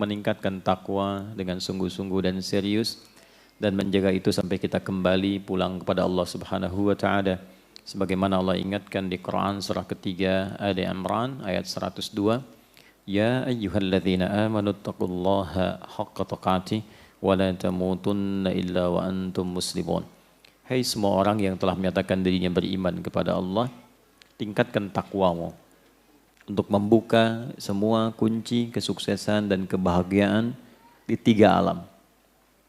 meningkatkan takwa dengan sungguh-sungguh dan serius dan menjaga itu sampai kita kembali pulang kepada Allah Subhanahu wa taala. Sebagaimana Allah ingatkan di Quran surah ketiga Ali Imran ayat 102, Ya ayyuhalladzina amanu taqullaha haqqa tuqatih wa la tamutunna illa wa antum muslimun. Hai semua orang yang telah menyatakan dirinya beriman kepada Allah, tingkatkan takwamu untuk membuka semua kunci kesuksesan dan kebahagiaan di 3 alam.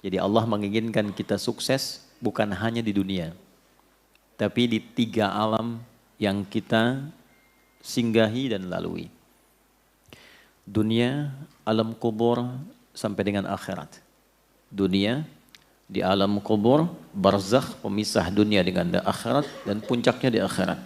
Jadi Allah menginginkan kita sukses bukan hanya di dunia, tapi di 3 alam yang kita singgahi dan lalui. Dunia, alam kubur, sampai dengan akhirat. Dunia, di alam kubur, barzakh, pemisah dunia dengan akhirat, dan puncaknya di akhirat.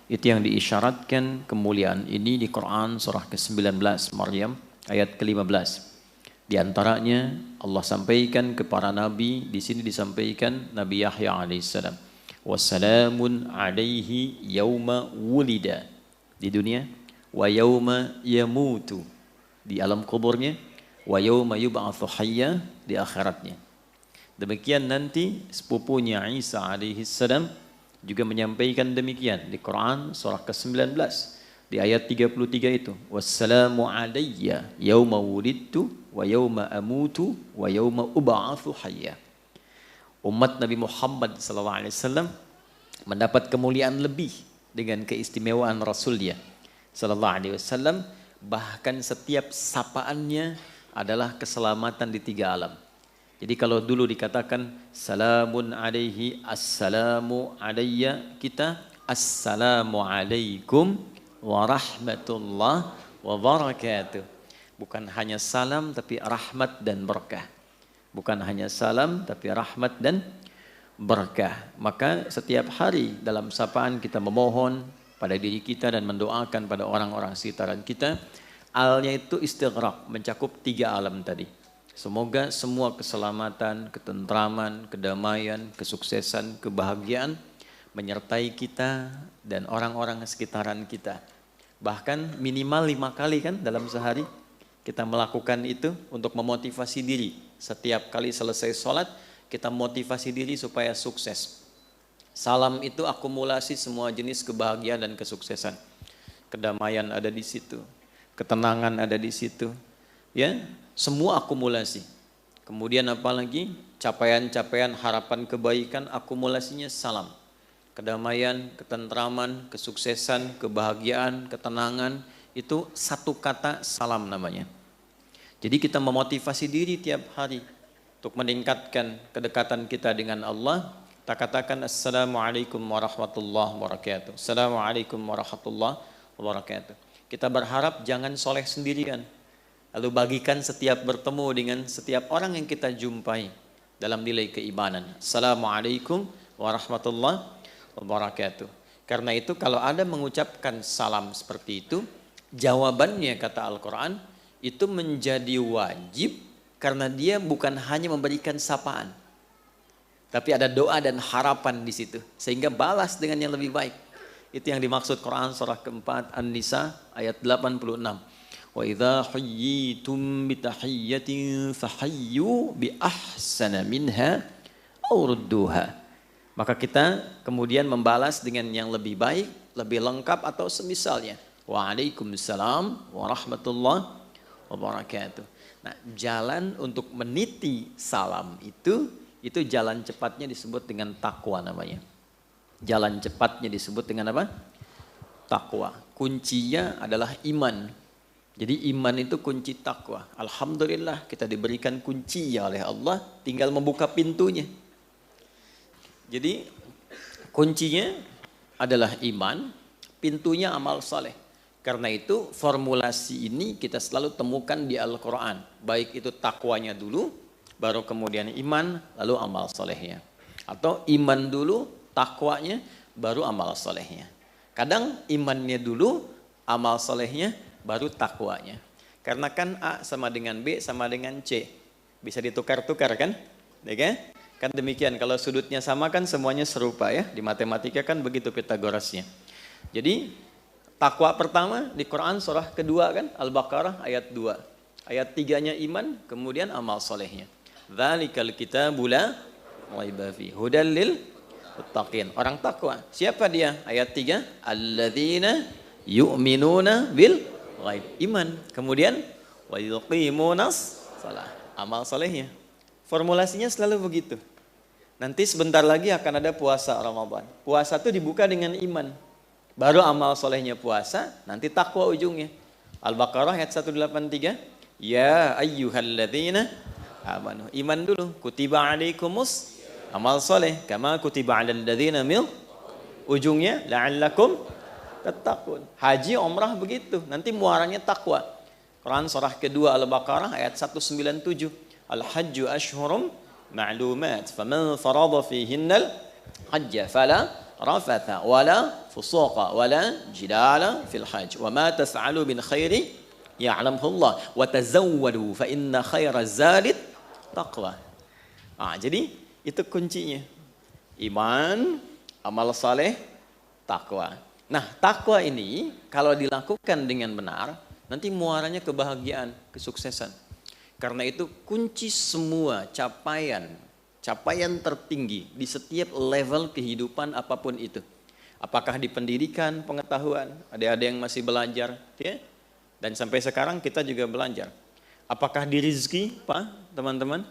Itu yang diisyaratkan kemuliaan ini di Quran surah ke-19 Maryam ayat ke-15. Di antaranya Allah sampaikan ke para nabi, di sini disampaikan Nabi Yahya alaihissalam. Wassalamun alaihi yauma wulida di dunia, wa yauma yamutu di alam kuburnya, wa yauma yub'atsu hayya di akhiratnya. Demikian nanti sepupunya Isa alaihissalam juga menyampaikan demikian di Quran surah ke-19 di ayat 33 itu, wassalamu alayya yauma wulidtu wa yauma amutu wa yauma ub'atsu hayya. Umat Nabi Muhammad SAW mendapat kemuliaan lebih dengan keistimewaan Rasulnya SAW. Bahkan setiap sapaannya adalah keselamatan di 3 alam. Jadi kalau dulu dikatakan salamun alaihi, assalamu alayya, kita assalamu alaikum warahmatullah wabarakatuh. Bukan hanya salam tapi rahmat dan berkah. Bukan hanya salam tapi rahmat dan berkah. Maka setiap hari dalam sapaan kita memohon pada diri kita dan mendoakan pada orang-orang sekitaran kita. Alnya itu istighraq, mencakup 3 alam tadi. Semoga semua keselamatan, ketentraman, kedamaian, kesuksesan, kebahagiaan menyertai kita dan orang-orang sekitaran kita. Bahkan minimal 5 kali kan dalam sehari kita melakukan itu untuk memotivasi diri. Setiap kali selesai sholat, kita motivasi diri supaya sukses. Salam itu akumulasi semua jenis kebahagiaan dan kesuksesan. Kedamaian ada di situ, ketenangan ada di situ, ya, semua akumulasi. Kemudian apalagi capaian-capaian harapan kebaikan, akumulasinya salam. Kedamaian, ketentraman, kesuksesan, kebahagiaan, ketenangan, itu satu kata salam namanya. Jadi kita memotivasi diri tiap hari untuk meningkatkan kedekatan kita dengan Allah. Kita katakan assalamualaikum warahmatullahi wabarakatuh. Assalamualaikum warahmatullahi wabarakatuh. Kita berharap jangan soleh sendirian. Lalu bagikan setiap bertemu dengan setiap orang yang kita jumpai dalam nilai keimanan. Assalamualaikum warahmatullahi wabarakatuh. Karena itu kalau ada mengucapkan salam seperti itu, jawabannya kata Al-Quran itu menjadi wajib karena dia bukan hanya memberikan sapaan, tapi ada doa dan harapan di situ sehingga balas dengan yang lebih baik. Itu yang dimaksud Quran surah keempat An-Nisa ayat 86. Wa idza huyyitum bi tahiyyatin fahayyu bi ahsana minha aw rudduha. Maka kita kemudian membalas dengan yang lebih baik, lebih lengkap atau semisalnya. Waalaikumsalam warahmatullahi wabarakatuh. Nah, jalan untuk meniti salam itu jalan cepatnya disebut dengan takwa namanya. Jalan cepatnya disebut dengan apa? Takwa. Kuncinya adalah iman. Jadi iman itu kunci takwa. Alhamdulillah kita diberikan kunci oleh Allah, tinggal membuka pintunya. Jadi kuncinya adalah iman, pintunya amal saleh. Karena itu formulasi ini kita selalu temukan di Al-Quran. Baik itu takwanya dulu, baru kemudian iman, lalu amal salehnya. Atau iman dulu, takwanya, baru amal salehnya. Kadang imannya dulu, amal salehnya, baru takwanya. Karena kan A sama dengan B sama dengan C. Bisa ditukar-tukar kan? Ya kan? Kan demikian, kalau sudutnya sama kan semuanya serupa ya. Di matematika kan begitu Pitagorasnya. Jadi takwa pertama di Quran surah kedua kan Al-Baqarah ayat 2. Ayat 3-nya iman, kemudian amal solehnya. Dzalikal kitabu la raiba fi hudal lil muttaqin. Orang takwa. Siapa dia? Ayat 3, alladzina yu'minuna bil ghaib. Iman. Kemudian wa yuqimunas shalah. Amal solehnya. Formulasinya selalu begitu. Nanti sebentar lagi akan ada puasa Ramadan. Puasa itu dibuka dengan iman. Baru amal solehnya puasa, nanti takwa ujungnya. Al-Baqarah ayat 183. Ya ayyuhalladzina amanu. Iman dulu. Kutiba alaikumus amal soleh. Kama kutiba alal ladzina mil. Ujungnya la'allakum tattaqun. Haji, umrah begitu. Nanti muaranya takwa. Quran surah kedua Al-Baqarah ayat 197. Al-hajju ashhurum ma'lumat. Faman farada fihinnal hajja fala rafatha wala fusuqa wala jidala fil hajj. Wa ma taf'alu min khairi ya'lamhullah wa tazawwadu fa inna khairaz zadit taqwa. Jadi itu kuncinya. Iman, amal saleh, takwa. Nah, takwa ini kalau dilakukan dengan benar, nanti muaranya kebahagiaan, kesuksesan. Karena itu kunci semua capaian tertinggi di setiap level kehidupan apapun itu. Apakah di pendidikan, pengetahuan, ada yang masih belajar, ya? Dan sampai sekarang kita juga belajar. Apakah di rezeki, Pak, teman-teman?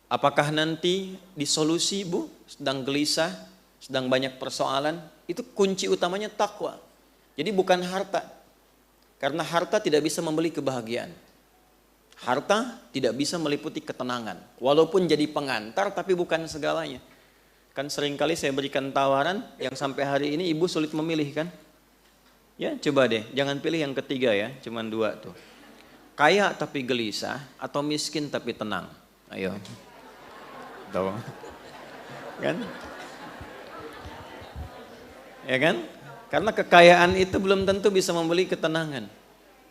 Apakah nanti di solusi, Bu, sedang gelisah, sedang banyak persoalan? Itu kunci utamanya takwa. Jadi bukan harta. Karena harta tidak bisa membeli kebahagiaan. Harta tidak bisa meliputi ketenangan. Walaupun jadi pengantar, tapi bukan segalanya. Kan seringkali saya berikan tawaran yang sampai hari ini ibu sulit memilih kan? Ya, coba deh, jangan pilih yang ketiga ya, cuman 2 tuh. Kaya tapi gelisah atau miskin tapi tenang. Ayo. Tuh. Kan? Ya kan? Karena kekayaan itu belum tentu bisa membeli ketenangan.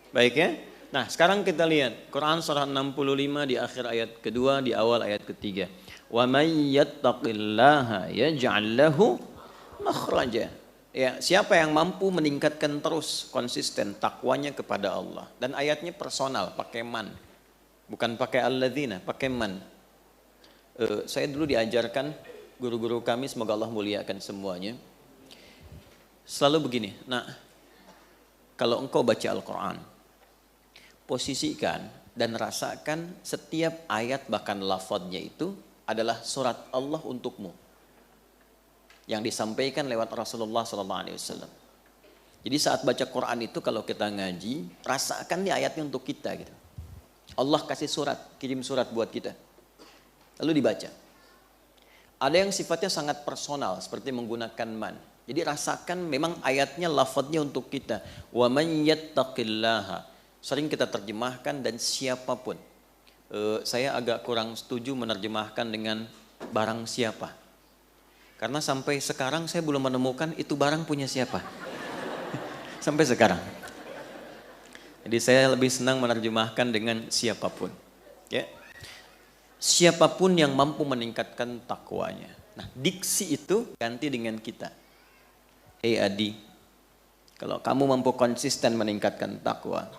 Baik ya? Nah, sekarang kita lihat Quran surah 65 di akhir ayat kedua, di awal ayat ketiga. Wa may yattaqillaha yaj'al lahu makhraja. Ya, siapa yang mampu meningkatkan terus konsisten takwanya kepada Allah. Dan ayatnya personal, pakai man. Bukan pakai alladzina, pakai man. Saya dulu diajarkan guru-guru kami, semoga Allah muliakan semuanya. Selalu begini, nah, kalau engkau baca Al-Quran, posisikan dan rasakan setiap ayat bahkan lafadznya itu adalah surat Allah untukmu. Yang disampaikan lewat Rasulullah SAW. Jadi saat baca Quran itu kalau kita ngaji, rasakan nih ayatnya untuk kita gitu. Allah kasih surat, kirim surat buat kita. Lalu dibaca. Ada yang sifatnya sangat personal seperti menggunakan man. Jadi rasakan memang ayatnya lafadznya untuk kita. Wa man yattaqillaha. Sering kita terjemahkan dan siapapun. Saya agak kurang setuju menerjemahkan dengan barang siapa. Karena sampai sekarang saya belum menemukan itu barang punya siapa. Sampai sekarang. Jadi saya lebih senang menerjemahkan dengan siapapun. Ya. Siapapun yang mampu meningkatkan takwanya. Nah, diksi itu ganti dengan kita. Adi, kalau kamu mampu konsisten meningkatkan takwa,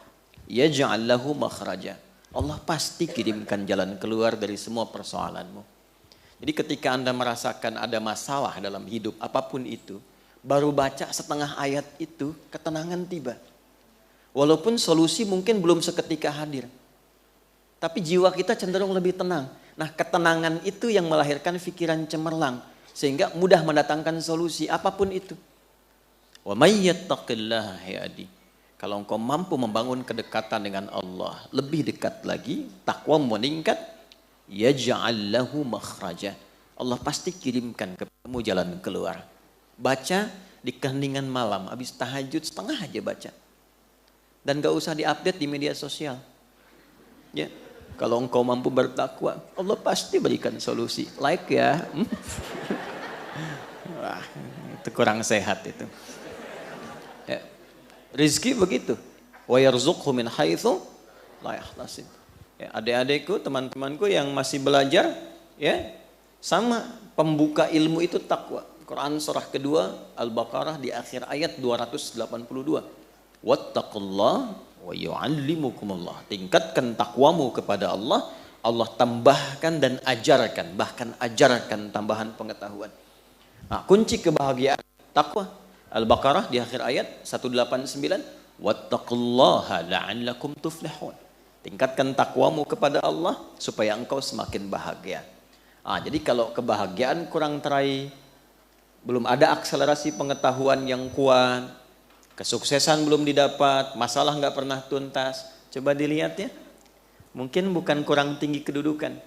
yaj'al lahu makhraja. Allah pasti kirimkan jalan keluar dari semua persoalanmu. Jadi ketika Anda merasakan ada masalah dalam hidup apapun itu, baru baca setengah ayat itu, ketenangan tiba. Walaupun solusi mungkin belum seketika hadir. Tapi jiwa kita cenderung lebih tenang. Nah, ketenangan itu yang melahirkan pikiran cemerlang. Sehingga mudah mendatangkan solusi apapun itu. Wa may yattaqillaha ya'di. Kalau engkau mampu membangun kedekatan dengan Allah, lebih dekat lagi, takwa meningkat, yaj'al lahu makhraja. Allah pasti kirimkan kepadamu jalan keluar. Baca di keheningan malam, habis tahajud setengah aja baca. Dan gak usah diupdate di media sosial. Ya, kalau engkau mampu bertakwa, Allah pasti berikan solusi. Like ya. Wah, itu kurang sehat itu. Ya. Rizki begitu. Wa yarzuqhu min haitsu la yahtasib. Ya, adik-adikku, teman-temanku yang masih belajar, ya, sama pembuka ilmu itu takwa. Quran surah kedua Al-Baqarah di akhir ayat 282. Wattaqullah wa yu'allimukumullah. Tingkatkan takwamu kepada Allah, Allah tambahkan dan ajarkan, bahkan ajarkan tambahan pengetahuan. Nah, kunci kebahagiaan takwa. Al-Baqarah di akhir ayat 189, wattaqullaha la'allakum tuflihun. Tingkatkan takwamu kepada Allah supaya engkau semakin bahagia. Jadi kalau kebahagiaan kurang teraih, belum ada akselerasi pengetahuan yang kuat, kesuksesan belum didapat, masalah nggak pernah tuntas, coba dilihat ya. Mungkin bukan kurang tinggi kedudukan,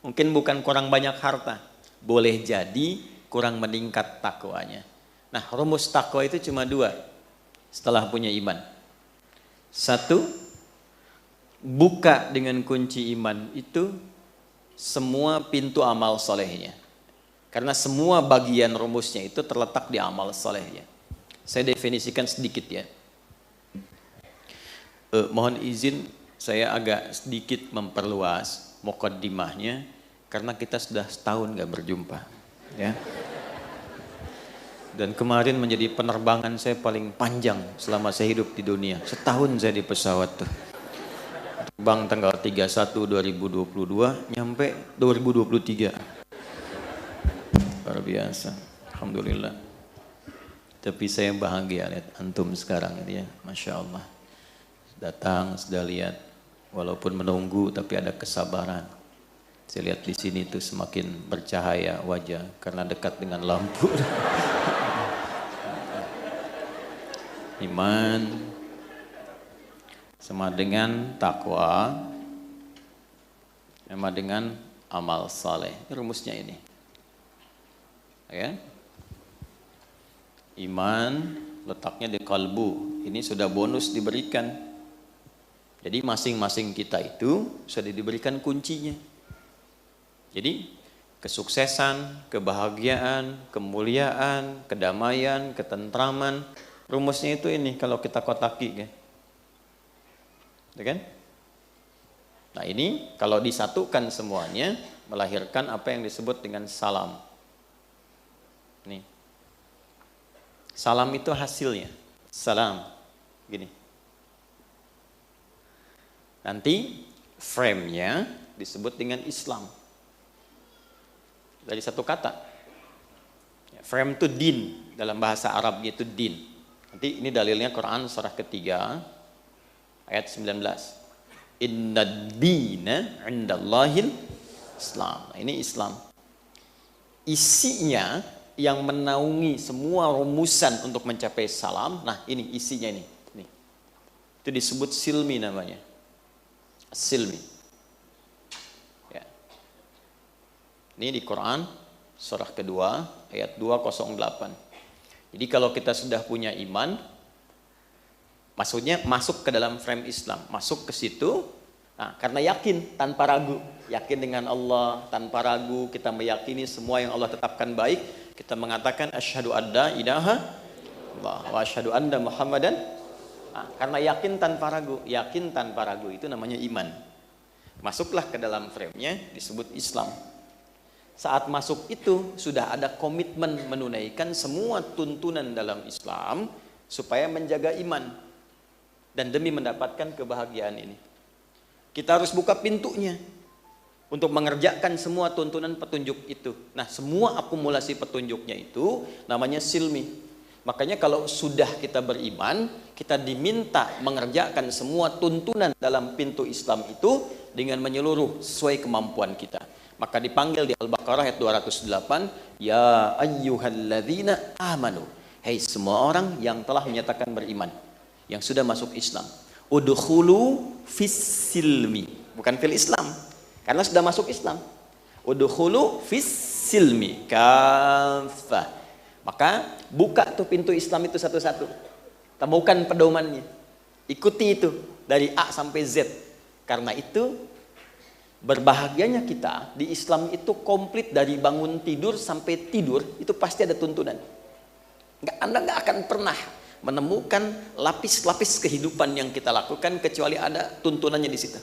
mungkin bukan kurang banyak harta, boleh jadi kurang meningkat takwanya. Nah, rumus takwa itu cuma dua setelah punya iman. Satu, buka dengan kunci iman itu semua pintu amal solehnya. Karena semua bagian rumusnya itu terletak di amal solehnya. Saya definisikan sedikit ya. Mohon izin saya agak sedikit memperluas muqaddimahnya karena kita sudah setahun gak berjumpa ya. Dan kemarin menjadi penerbangan saya paling panjang selama saya hidup di dunia. Setahun saya di pesawat tuh. Terbang tanggal 31 2022 nyampe 2023. Luar biasa. Alhamdulillah. Tapi saya bahagia lihat antum sekarang ini ya. Masya Allah. Datang sudah lihat. Walaupun menunggu tapi ada kesabaran. Saya lihat di sini tuh semakin bercahaya wajah karena dekat dengan lampu. Iman sama dengan takwa, sama dengan amal saleh. Rumusnya ini. Ya. Iman letaknya di kalbu. Ini sudah bonus diberikan. Jadi masing-masing kita itu sudah diberikan kuncinya. Jadi kesuksesan, kebahagiaan, kemuliaan, kedamaian, ketentraman, rumusnya itu ini kalau kita kotaki kan. Ya kan? Nah, ini kalau disatukan semuanya melahirkan apa yang disebut dengan salam. Nih. Salam itu hasilnya. Salam. Gini. Nanti frame-nya disebut dengan Islam. Dari satu kata. Frame itu din. Dalam bahasa Arabnya itu din. Nanti ini dalilnya Quran surah ketiga ayat 19. Inna dina indallahil Islam. Nah, ini Islam. Isinya yang menaungi semua rumusan untuk mencapai salam. Nah, ini isinya ini. Nih. Itu disebut silmi namanya. Silmi. Ya. Ini di Quran surah kedua ayat 208. Jadi kalau kita sudah punya iman, maksudnya masuk ke dalam frame Islam, masuk ke situ, nah, karena yakin tanpa ragu, yakin dengan Allah tanpa ragu, kita meyakini semua yang Allah tetapkan baik, kita mengatakan asyhadu alla ilaha illallah wa asyhadu anna Muhammadan. Nah, karena yakin tanpa ragu itu namanya iman. Masuklah ke dalam frame-nya disebut Islam. Saat masuk itu sudah ada komitmen menunaikan semua tuntunan dalam Islam supaya menjaga iman dan demi mendapatkan kebahagiaan ini. Kita harus buka pintunya untuk mengerjakan semua tuntunan petunjuk itu. Nah, semua akumulasi petunjuknya itu namanya silmi. Makanya kalau sudah kita beriman, kita diminta mengerjakan semua tuntunan dalam pintu Islam itu dengan menyeluruh sesuai kemampuan kita. Maka dipanggil di Al-Baqarah ayat 208, ya ayyuhalladzina amanu. Hei semua orang yang telah menyatakan beriman, yang sudah masuk Islam. Udkhulu fis silmi, bukan fil Islam. Karena sudah masuk Islam. Udkhulu fis silmi kafah. Maka buka tuh pintu Islam itu satu-satu. Temukan pedomannya. Ikuti itu dari A sampai Z. Karena itu berbahagianya kita di Islam itu komplit dari bangun tidur sampai tidur itu pasti ada tuntunan. Anda nggak akan pernah menemukan lapis-lapis kehidupan yang kita lakukan kecuali ada tuntunannya di situ.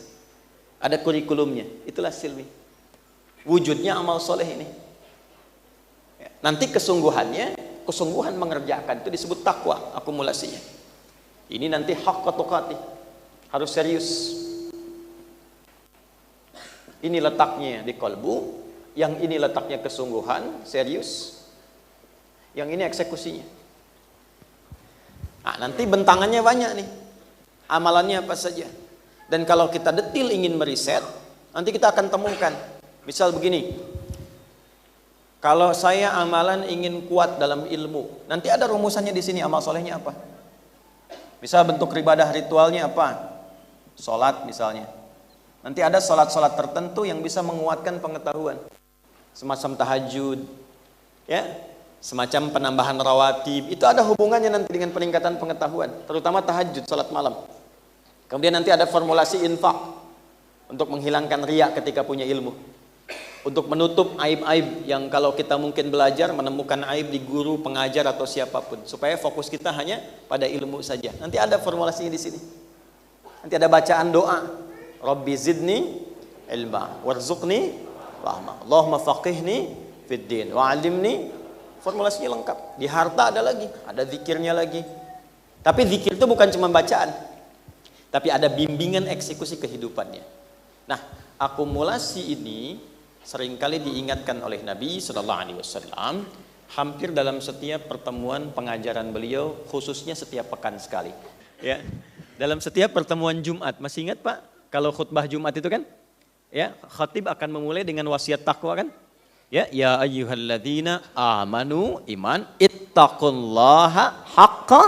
Ada kurikulumnya. Itulah silmi. Wujudnya amal soleh ini. Nanti kesungguhan mengerjakan itu disebut takwa akumulasinya. Ini nanti haqqa tuqatih, harus serius. Ini letaknya di kalbu, yang ini letaknya kesungguhan, serius. Yang ini eksekusinya. Nah, nanti bentangannya banyak nih. Amalannya apa saja. Dan kalau kita detil ingin meriset, nanti kita akan temukan. Misal begini. Kalau saya amalan ingin kuat dalam ilmu, nanti ada rumusannya di sini amal solehnya apa. Misal bentuk ibadah ritualnya apa? Sholat misalnya. Nanti ada sholat-sholat tertentu yang bisa menguatkan pengetahuan. Semacam tahajud, ya, semacam penambahan rawatib. Itu ada hubungannya nanti dengan peningkatan pengetahuan, terutama tahajud, sholat malam. Kemudian nanti ada formulasi infak untuk menghilangkan riak ketika punya ilmu, untuk menutup aib-aib yang kalau kita mungkin belajar menemukan aib di guru, pengajar atau siapapun, supaya fokus kita hanya pada ilmu saja. Nanti ada formulasinya di sini. Nanti ada bacaan doa. Rabbi zidni ilma warzuqni rahmah. Allahumma faqihni fid din wa 'allimni. Formulasinya lengkap. Di harta ada lagi, ada zikirnya lagi. Tapi zikir itu bukan cuma bacaan. Tapi ada bimbingan eksekusi kehidupannya. Nah, akumulasi ini seringkali diingatkan oleh Nabi sallallahu alaihi wasallam hampir dalam setiap pertemuan pengajaran beliau, khususnya setiap pekan sekali. Ya. Dalam setiap pertemuan Jumat, masih ingat Pak? Kalau khutbah Jumat itu kan, ya, khatib akan memulai dengan wasiat takwa kan? Ya, ya ayyuhalladzina amanu iman ittaqullaha haqqa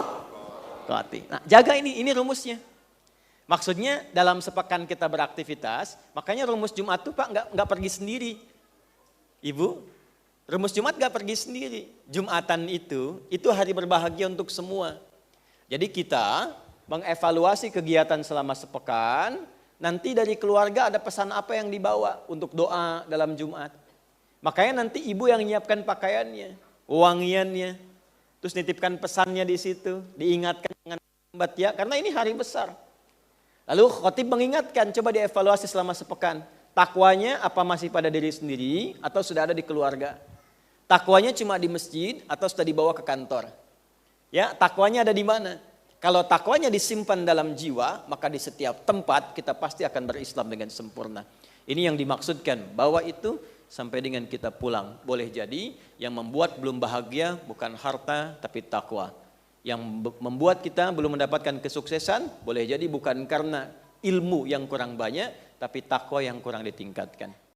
tuqatih. Nah, jaga ini rumusnya. Maksudnya dalam sepekan kita beraktivitas, makanya rumus Jumat tuh Pak nggak pergi sendiri. Ibu, rumus Jumat nggak pergi sendiri. Jumatan itu hari berbahagia untuk semua. Jadi kita mengevaluasi kegiatan selama sepekan, nanti dari keluarga ada pesan apa yang dibawa untuk doa dalam Jumat. Makanya nanti ibu yang menyiapkan pakaiannya, wangiannya, terus nitipkan pesannya di situ, diingatkan dengan lambat ya, karena ini hari besar. Lalu khotib mengingatkan, coba dievaluasi selama sepekan. Takwanya apa masih pada diri sendiri atau sudah ada di keluarga? Takwanya cuma di masjid atau sudah dibawa ke kantor? Ya, takwanya ada di mana? Kalau takwanya disimpan dalam jiwa, maka di setiap tempat kita pasti akan berislam dengan sempurna. Ini yang dimaksudkan, bahwa itu sampai dengan kita pulang. Boleh jadi yang membuat belum bahagia bukan harta tapi takwa. Yang membuat kita belum mendapatkan kesuksesan, boleh jadi bukan karena ilmu yang kurang banyak, tapi takwa yang kurang ditingkatkan.